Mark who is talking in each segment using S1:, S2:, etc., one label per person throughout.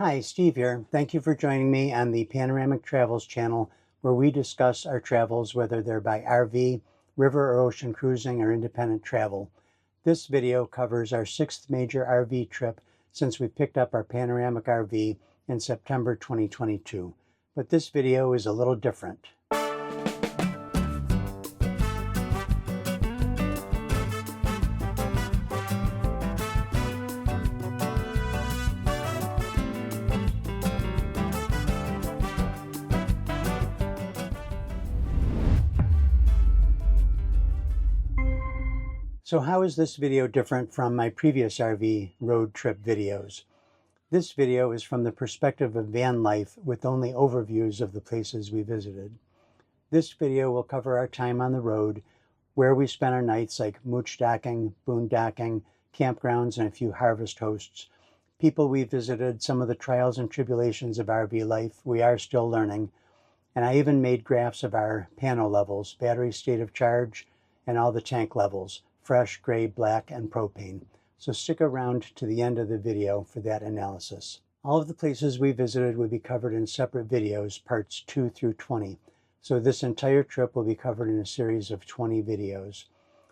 S1: Hi, Steve here. Thank you for joining me on the Panoramic Travels channel, where we discuss our travels, whether they're by RV, river or ocean cruising, or independent travel. This video covers our 6th major RV trip since we picked up our Panoramic RV in September 2022. But this video is a little different. So how is this video different from my previous RV road trip videos? This video is from the perspective of van life with only overviews of the places we visited. This video will cover our time on the road, where we spent our nights like moochdocking, boondocking, campgrounds, and a few harvest hosts, people we visited, some of the trials and tribulations of RV life we are still learning, and I even made graphs of our Pano levels, battery state of charge, and all the tank levels, fresh, gray, black, and propane. So stick around to the end of the video for that analysis. All of the places we visited will be covered in separate videos, parts 2 through 20. So this entire trip will be covered in a series of 20 videos.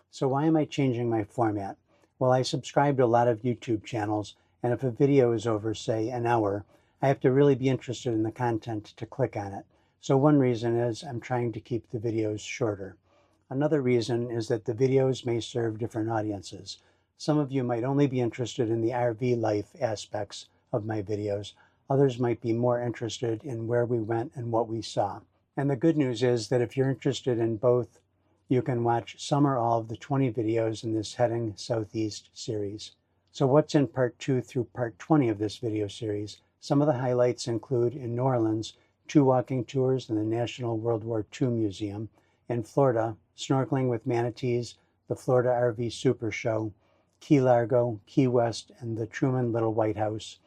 S1: So why am I changing my format? Well, I subscribe to a lot of YouTube channels, and if a video is over, say, an hour, I have to really be interested in the content to click on it. So one reason is I'm trying to keep the videos shorter. Another reason is that the videos may serve different audiences. Some of you might only be interested in the RV life aspects of my videos. Others might be more interested in where we went and what we saw. And the good news is that if you're interested in both, you can watch some or all of the 20 videos in this Heading Southeast series. So what's in part 2 through part 20 of this video series? Some of the highlights include in New Orleans, 2 walking tours in the National World War II Museum, in Florida, snorkeling with manatees, the Florida RV Super Show, Key Largo, Key West, and the Truman Little White House,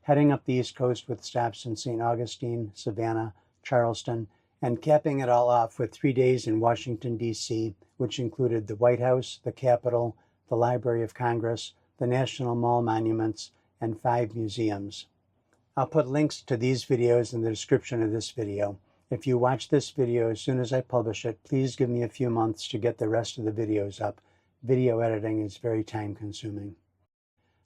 S1: heading up the East Coast with stops in St. Augustine, Savannah, Charleston, and capping it all off with 3 days in Washington, D.C., which included the White House, the Capitol, the Library of Congress, the National Mall monuments, and 5 museums. I'll put links to these videos in the description of this video. If you watch this video as soon as I publish it, please give me a few months to get the rest of the videos up. Video editing is very time consuming.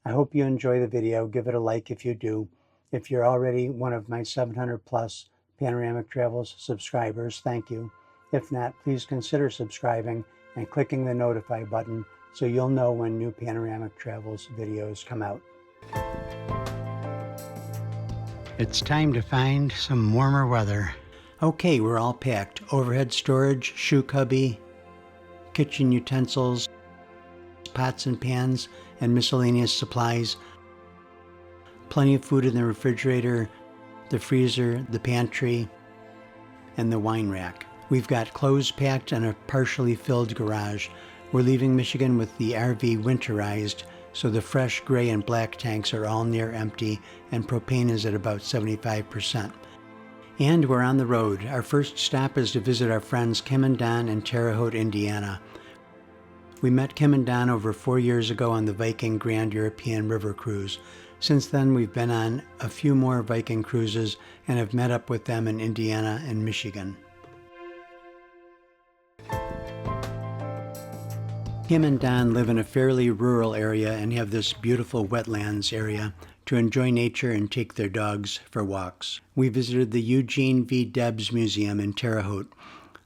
S1: I hope you enjoy the video. Give it a like if you do. If you're already one of my 700 plus Panoramic Travels subscribers, thank you. If not, please consider subscribing and clicking the notify button so you'll know when new Panoramic Travels videos come out. It's time to find some warmer weather. Okay, we're all packed. Overhead storage, shoe cubby, kitchen utensils, pots and pans, and miscellaneous supplies. Plenty of food in the refrigerator, the freezer, the pantry, and the wine rack. We've got clothes packed and a partially filled garage. We're leaving Michigan with the RV winterized, so the fresh gray and black tanks are all near empty, and propane is at about 75%. And we're on the road. Our first stop is to visit our friends Kim and Don in Terre, Haute, Indiana. We met Kim and Don over 4 years ago on the Viking Grand European River Cruise. Since then, we've been on a few more Viking cruises and have met up with them in Indiana and Michigan. Kim and Don live in a fairly rural area and have this beautiful wetlands area to enjoy nature and take their dogs for walks. We visited the Eugene V. Debs Museum in Terre Haute.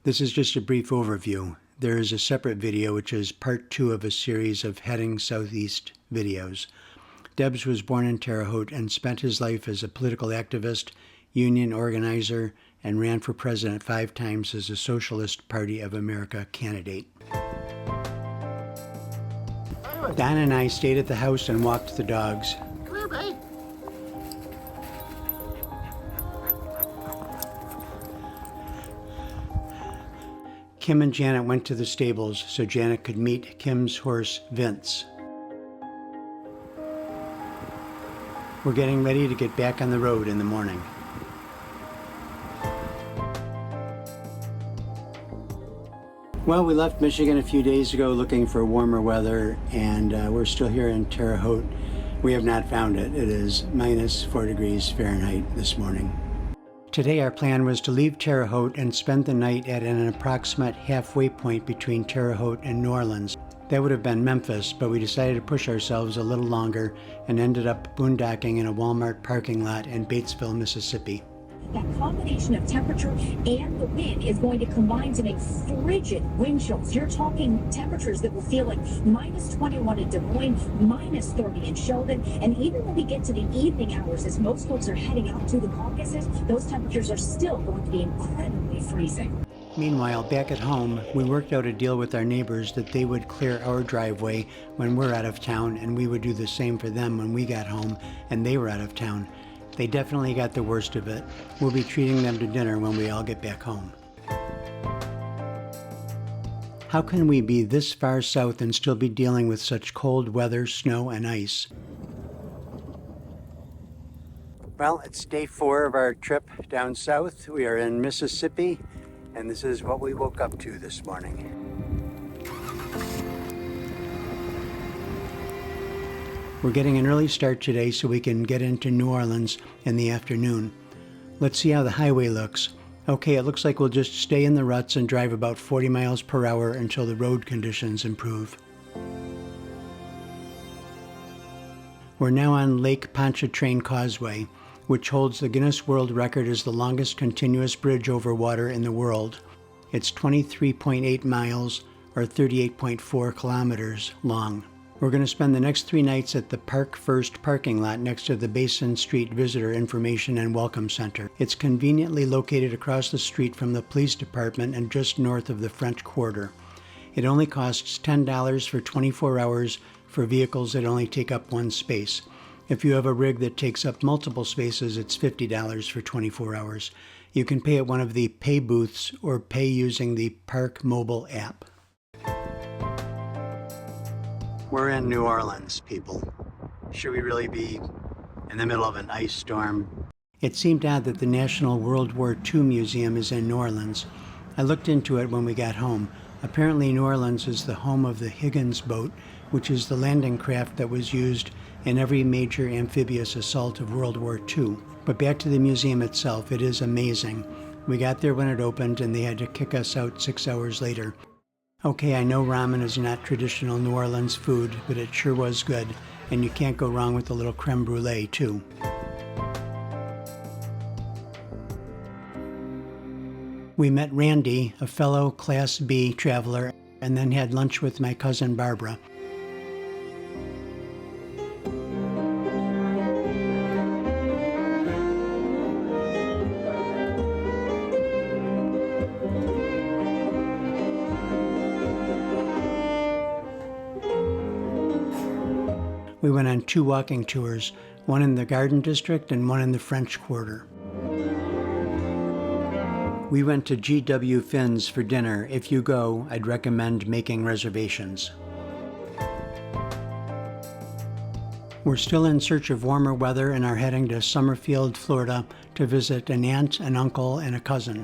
S1: This is just a brief overview. There is a separate video which is part 2 of a series of Heading Southeast videos. Debs was born in Terre Haute and spent his life as a political activist, union organizer, and ran for president 5 times as a Socialist Party of America candidate. Don and I stayed at the house and walked the dogs.
S2: Come here, babe.
S1: Kim and Janet went to the stables so Janet could meet Kim's horse, Vince. We're getting ready to get back on the road in the morning. Well, we left Michigan a few days ago looking for warmer weather, and we're still here in Terre Haute. We have not found it. It is -4 degrees Fahrenheit this morning. Today our plan was to leave Terre Haute and spend the night at an approximate halfway point between Terre Haute and New Orleans. That would have been Memphis, but we decided to push ourselves a little longer and ended up boondocking in a Walmart parking lot in Batesville, Mississippi.
S2: That combination of temperature and the wind is going to combine to make frigid wind chills. You're talking temperatures that will feel like -21 in Des Moines, -30 in Sheldon, and even when we get to the evening hours, as most folks are heading out to the Caucasus, those temperatures are still going to be incredibly freezing.
S1: Meanwhile, back at home, we worked out a deal with our neighbors that they would clear our driveway when we're out of town, and we would do the same for them when we got home and they were out of town. They definitely got the worst of it. We'll be treating them to dinner when we all get back home. How can we be this far south and still be dealing with such cold weather, snow, and ice? Well, it's day 4 of our trip down south. We are in Mississippi, and this is what we woke up to this morning. We're getting an early start today so we can get into New Orleans in the afternoon. Let's see how the highway looks. Okay, it looks like we'll just stay in the ruts and drive about 40 miles per hour until the road conditions improve. We're now on Lake Pontchartrain Causeway, which holds the Guinness World Record as the longest continuous bridge over water in the world. It's 23.8 miles, or 38.4 kilometers long. We're going to spend the next 3 nights at the Park First parking lot next to the Basin Street Visitor Information and Welcome Center. It's conveniently located across the street from the police department and just north of the French Quarter. It only costs $10 for 24 hours for vehicles that only take up 1 space. If you have a rig that takes up multiple spaces, it's $50 for 24 hours. You can pay at one of the pay booths or pay using the Park mobile app. We're in New Orleans, people. Should we really be in the middle of an ice storm? It seemed odd that the National World War II Museum is in New Orleans. I looked into it when we got home. Apparently New Orleans is the home of the Higgins boat, which is the landing craft that was used in every major amphibious assault of World War II. But back to the museum itself, it is amazing. We got there when it opened and they had to kick us out 6 hours later. Okay, I know ramen is not traditional New Orleans food, but it sure was good, and you can't go wrong with a little creme brulee, too. We met Randy, a fellow Class B traveler, and then had lunch with my cousin Barbara. We went on 2 walking tours, one in the Garden District and one in the French Quarter. We went to G.W. Finn's for dinner. If you go, I'd recommend making reservations. We're still in search of warmer weather and are heading to Summerfield, Florida to visit an aunt, an uncle, and a cousin.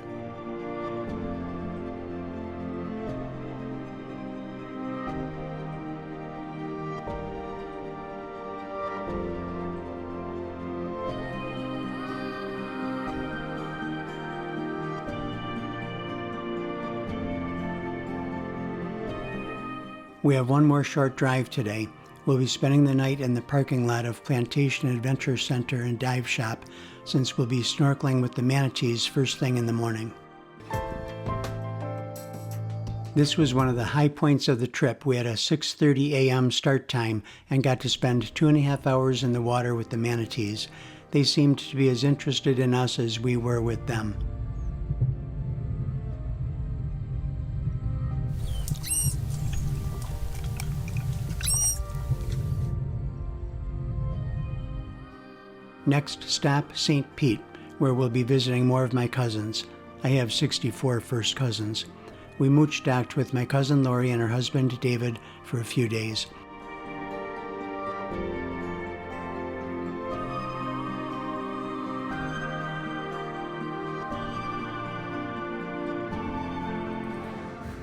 S1: We have one more short drive today. We'll be spending the night in the parking lot of Plantation Adventure Center and Dive Shop, since we'll be snorkeling with the manatees first thing in the morning. This was one of the high points of the trip. We had a 6:30 a.m. start time and got to spend 2.5 hours in the water with the manatees. They seemed to be as interested in us as we were with them. Next stop, St. Pete, where we'll be visiting more of my cousins. I have 64 first cousins. We mooch-docked with my cousin Lori and her husband David for a few days.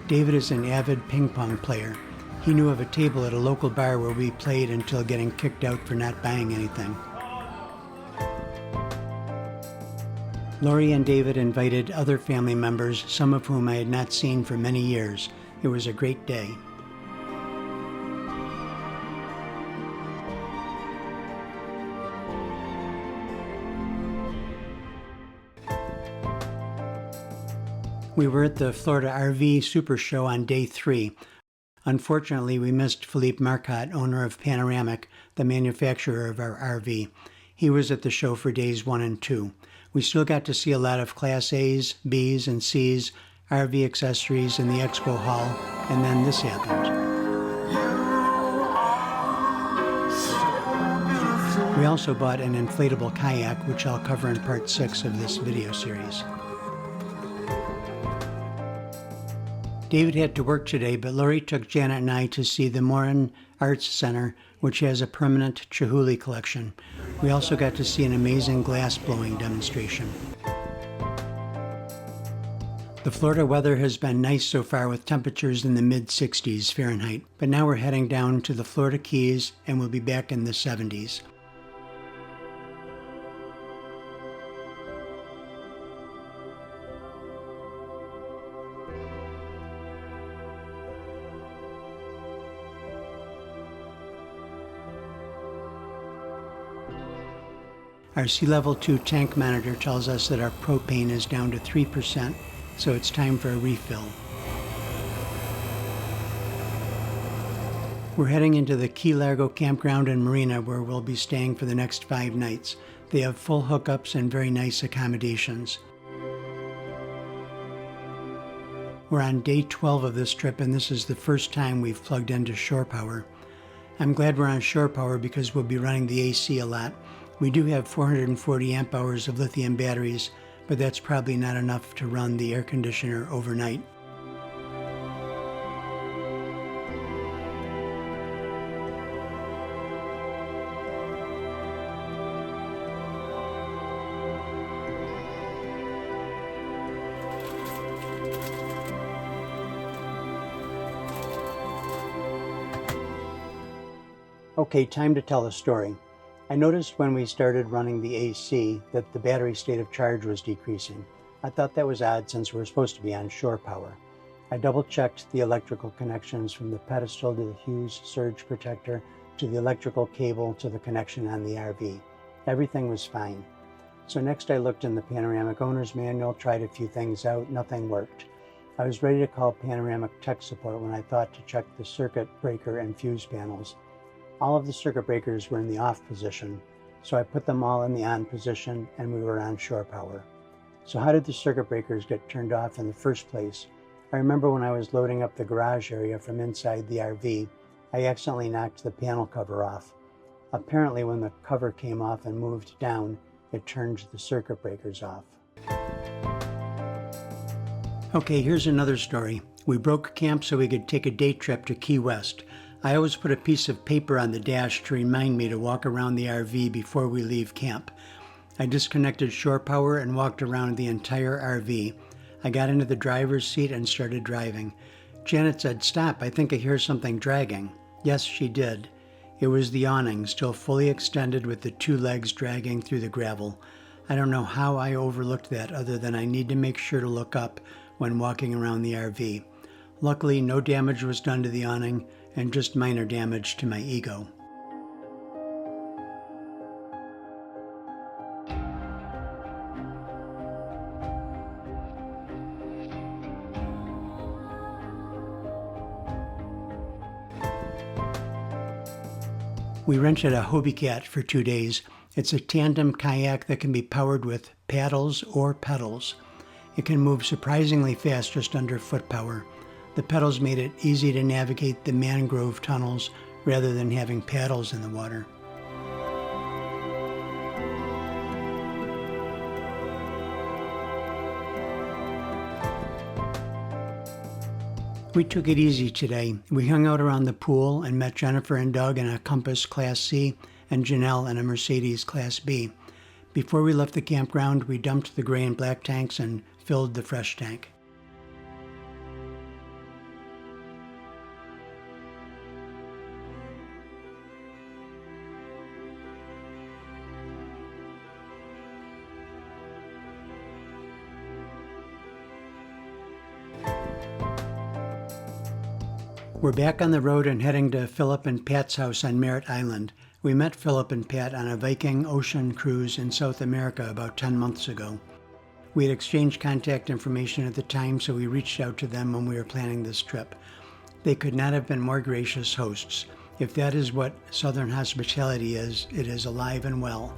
S1: David is an avid ping pong player. He knew of a table at a local bar where we played until getting kicked out for not buying anything. Lori and David invited other family members, some of whom I had not seen for many years. It was a great day. We were at the Florida RV Super Show on day 3. Unfortunately, we missed Philippe Marcotte, owner of Panoramic, the manufacturer of our RV. He was at the show for days 1 and 2. We still got to see a lot of Class A's, B's, and C's, RV accessories in the expo hall, and then this happened. We also bought an inflatable kayak, which I'll cover in part 6 of this video series. David had to work today, but Lori took Janet and I to see the Morin Arts Center, which has a permanent Chihuly collection. We also got to see an amazing glass blowing demonstration. The Florida weather has been nice so far with temperatures in the mid-60s Fahrenheit, but now we're heading down to the Florida Keys and we'll be back in the 70s. Our sea level 2 tank monitor tells us that our propane is down to 3%, so it's time for a refill. We're heading into the Key Largo campground and marina where we'll be staying for the next 5 nights. They have full hookups and very nice accommodations. We're on day 12 of this trip and this is the first time we've plugged into shore power. I'm glad we're on shore power because we'll be running the AC a lot. We do have 440 amp hours of lithium batteries, but that's probably not enough to run the air conditioner overnight. Okay, time to tell a story. I noticed when we started running the AC that the battery state of charge was decreasing. I thought that was odd since we're supposed to be on shore power. I double-checked the electrical connections from the pedestal to the Hughes surge protector to the electrical cable to the connection on the RV. Everything was fine. So next I looked in the Panoramic Owner's Manual, tried a few things out, nothing worked. I was ready to call Panoramic tech support when I thought to check the circuit breaker and fuse panels. All of the circuit breakers were in the off position, so I put them all in the on position and we were on shore power. So how did the circuit breakers get turned off in the first place? I remember when I was loading up the garage area from inside the RV, I accidentally knocked the panel cover off. Apparently when the cover came off and moved down, it turned the circuit breakers off. Okay, here's another story. We broke camp so we could take a day trip to Key West. I always put a piece of paper on the dash to remind me to walk around the RV before we leave camp. I disconnected shore power and walked around the entire RV. I got into the driver's seat and started driving. Janet said, "Stop, I think I hear something dragging." Yes, she did. It was the awning, still fully extended with the 2 legs dragging through the gravel. I don't know how I overlooked that other than I need to make sure to look up when walking around the RV. Luckily, no damage was done to the awning and just minor damage to my ego. We rented a Hobie for 2 days. It's a tandem kayak that can be powered with paddles or pedals. It can move surprisingly fast, just under foot power. The pedals made it easy to navigate the mangrove tunnels rather than having paddles in the water. We took it easy today. We hung out around the pool and met Jennifer and Doug in a Compass Class C and Janelle in a Mercedes Class B. Before we left the campground, we dumped the gray and black tanks and filled the fresh tank. We're back on the road and heading to Philip and Pat's house on Merritt Island. We met Philip and Pat on a Viking ocean cruise in South America about 10 months ago. We had exchanged contact information at the time, so we reached out to them when we were planning this trip. They could not have been more gracious hosts. If that is what Southern hospitality is, it is alive and well.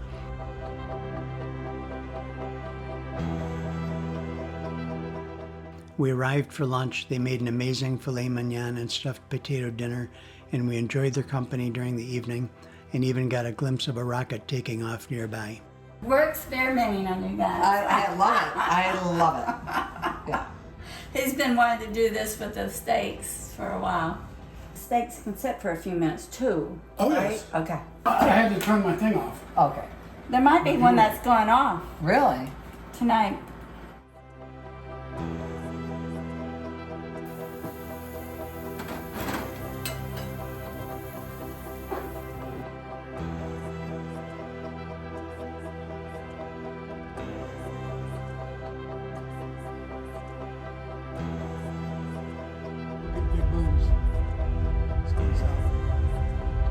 S1: We arrived for lunch. They made an amazing filet mignon and stuffed potato dinner, and we enjoyed their company during the evening and even got a glimpse of a rocket taking off nearby.
S3: We're experimenting on you guys.
S4: I love it. I love it. Yeah.
S3: He's been wanting to do this with the steaks for a while. Steaks can sit for a few minutes too.
S5: Oh,
S3: right?
S5: yes.
S3: Okay.
S5: I had to turn my thing off.
S4: Okay.
S3: There might be one that's going off
S4: Really?
S3: tonight.
S5: Big booms. Stays out.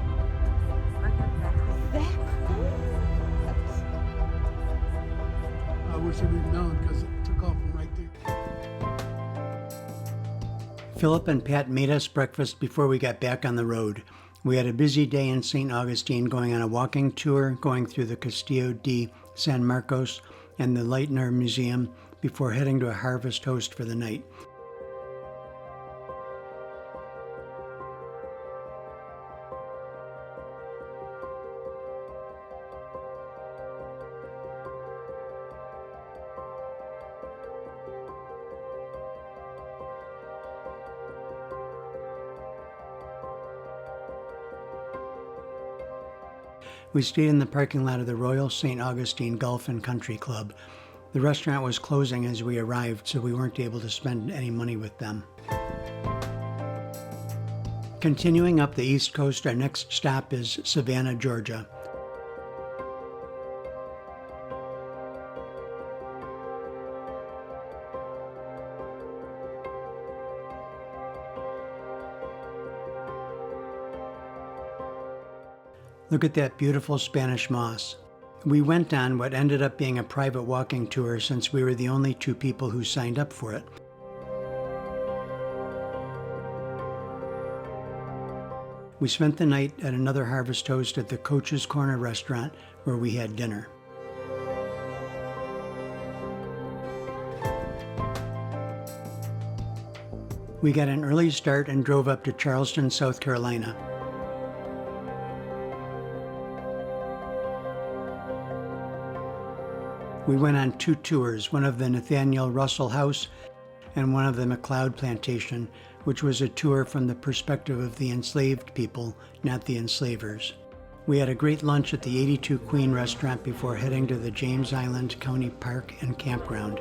S5: I wish we'd known because it took off from right there.
S1: Philip and Pat made us breakfast before we got back on the road. We had a busy day in St. Augustine, going on a walking tour, going through the Castillo de San Marcos and the Leitner Museum before heading to a harvest host for the night. We stayed in the parking lot of the Royal St. Augustine Golf and Country Club. The restaurant was closing as we arrived, so we weren't able to spend any money with them. Continuing up the East Coast, our next stop is Savannah, Georgia. Look at that beautiful Spanish moss. We went on what ended up being a private walking tour since we were the only two people who signed up for it. We spent the night at another harvest host at the Coach's Corner restaurant where we had dinner. We got an early start and drove up to Charleston, South Carolina. We went on two tours, one of the Nathaniel Russell House and one of the McLeod Plantation, which was a tour from the perspective of the enslaved people, not the enslavers. We had a great lunch at the 82 Queen restaurant before heading to the James Island County Park and Campground.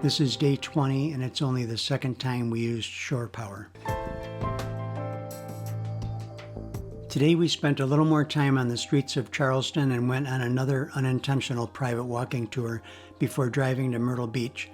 S1: This is day 20, and it's only the second time we used shore power. Today we spent a little more time on the streets of Charleston and went on another unintentional private walking tour before driving to Myrtle Beach.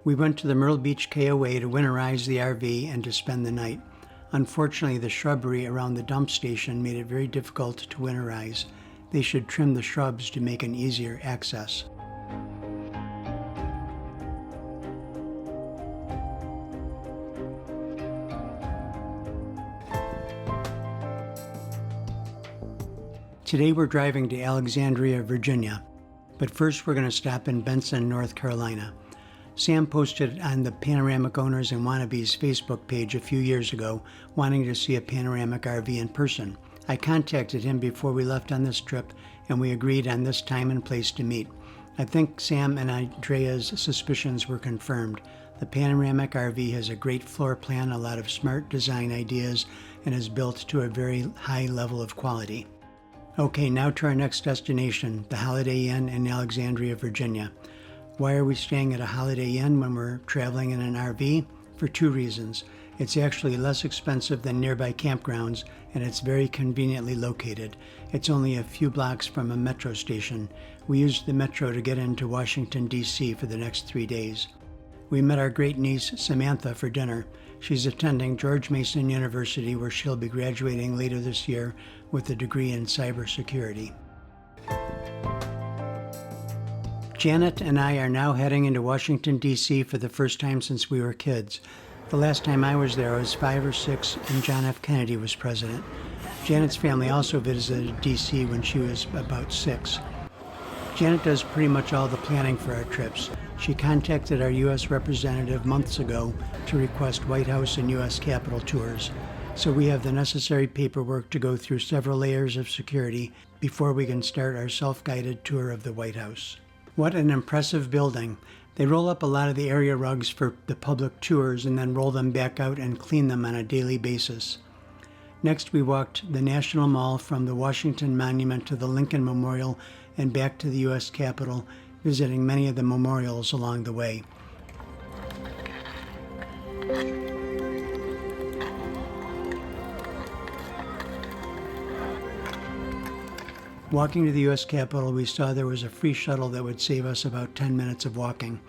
S1: We went to the Myrtle Beach KOA to winterize the RV and to spend the night. Unfortunately, the shrubbery around the dump station made it very difficult to winterize. They should trim the shrubs to make an easier access. Today we're driving to Alexandria, Virginia, but first we're going to stop in Benson, North Carolina. Sam posted on the Panoramic Owners and Wannabes Facebook page a few years ago wanting to see a panoramic RV in person. I contacted him before we left on this trip and we agreed on this time and place to meet. I think Sam and Andrea's suspicions were confirmed. The Panoramic RV has a great floor plan, a lot of smart design ideas, and is built to a very high level of quality. Okay, now to our next destination, the Holiday Inn in Alexandria, Virginia. Why are we staying at a Holiday Inn when we're traveling in an RV? For two reasons. It's actually less expensive than nearby campgrounds, and it's very conveniently located. It's only a few blocks from a metro station. We used the metro to get into Washington, D.C. for the next 3 days. We met our great niece, Samantha, for dinner. She's attending George Mason University, where she'll be graduating later this year with a degree in cybersecurity. Janet and I are now heading into Washington, D.C. for the first time since we were kids. The last time I was there, I was 5 or 6, and John F. Kennedy was president. Janet's family also visited D.C. when she was about 6. Janet does pretty much all the planning for our trips. She contacted our U.S. representative months ago to request White House and U.S. Capitol tours. So we have the necessary paperwork to go through several layers of security before we can start our self-guided tour of the White House. What an impressive building. They roll up a lot of the area rugs for the public tours and then roll them back out and clean them on a daily basis. Next, we walked the National Mall from the Washington Monument to the Lincoln Memorial and back to the U.S. Capitol, visiting many of the memorials along the way. Walking to the U.S. Capitol, we saw there was a free shuttle that would save us about 10 minutes of walking.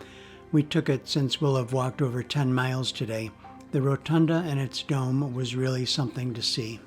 S1: We took it since we'll have walked over 10 miles today. The rotunda and its dome was really something to see.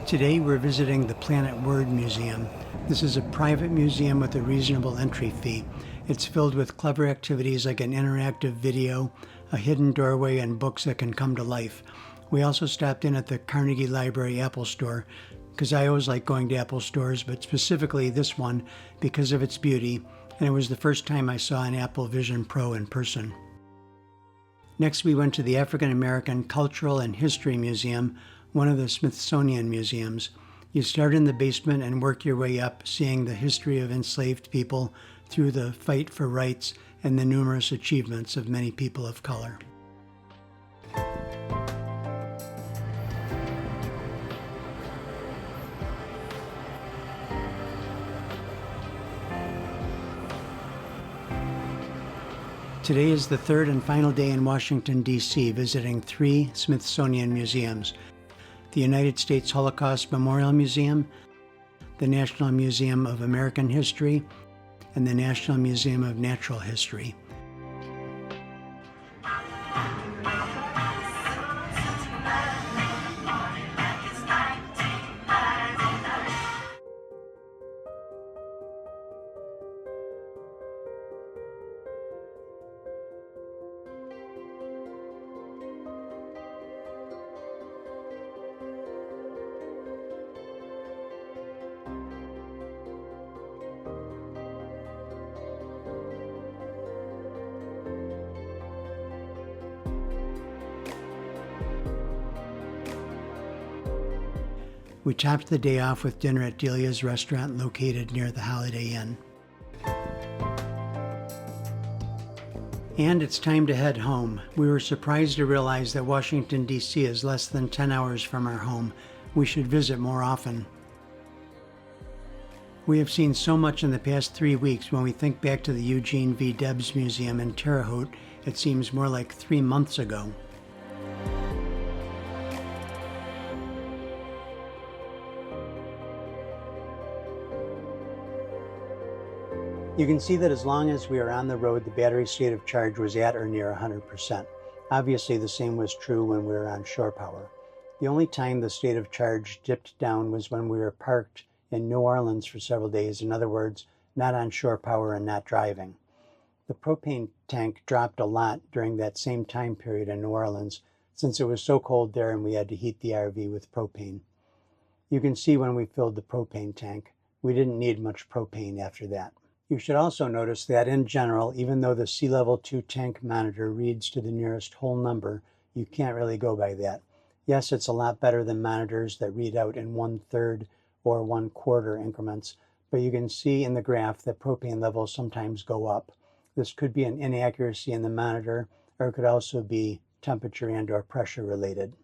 S1: Today we're visiting the Planet Word Museum. This is a private museum with a reasonable entry fee. It's filled with clever activities like an interactive video, a hidden doorway, and books that can come to life. We also stopped in at the Carnegie Library Apple Store, because I always like going to Apple stores, but specifically this one because of its beauty, and it was the first time I saw an Apple Vision Pro in person. Next, we went to the African American Cultural and History Museum, one of the Smithsonian museums. You start in the basement and work your way up, seeing the history of enslaved people through the fight for rights and the numerous achievements of many people of color. Today is the third and final day in Washington, D.C., visiting 3 Smithsonian museums: the United States Holocaust Memorial Museum, the National Museum of American History, and the National Museum of Natural History. We topped the day off with dinner at Delia's restaurant located near the Holiday Inn. And it's time to head home. We were surprised to realize that Washington, D.C. is less than 10 hours from our home. We should visit more often. We have seen so much in the past 3 weeks. When we think back to the Eugene V. Debs Museum in Terre Haute, it seems more like 3 months ago. You can see that as long as we were on the road, the battery state of charge was at or near 100%. Obviously, the same was true when we were on shore power. The only time the state of charge dipped down was when we were parked in New Orleans for several days. In other words, not on shore power and not driving. The propane tank dropped a lot during that same time period in New Orleans, since it was so cold there and we had to heat the RV with propane. You can see when we filled the propane tank, we didn't need much propane after that. You should also notice that in general, even though the sea level 2 tank monitor reads to the nearest whole number, you can't really go by that. Yes, it's a lot better than monitors that read out in 1/3 or 1/4 increments, but you can see in the graph that propane levels sometimes go up. This could be an inaccuracy in the monitor, or it could also be temperature and or pressure related.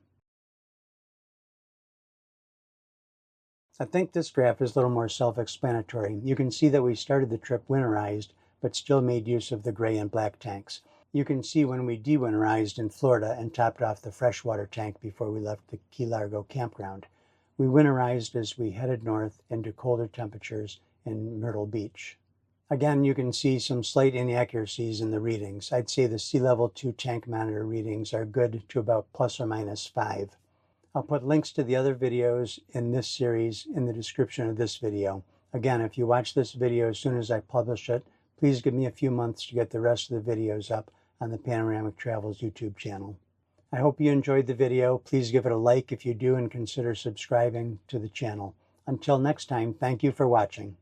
S1: I think this graph is a little more self-explanatory. You can see that we started the trip winterized, but still made use of the gray and black tanks. You can see when we de-winterized in Florida and topped off the freshwater tank before we left the Key Largo campground. We winterized as we headed north into colder temperatures in Myrtle Beach. Again, you can see some slight inaccuracies in the readings. I'd say the sea level 2 tank monitor readings are good to about ±5. I'll put links to the other videos in this series in the description of this video. Again, if you watch this video as soon as I publish it, please give me a few months to get the rest of the videos up on the Panoramic Travels YouTube channel. I hope you enjoyed the video. Please give it a like if you do and consider subscribing to the channel. Until next time, thank you for watching.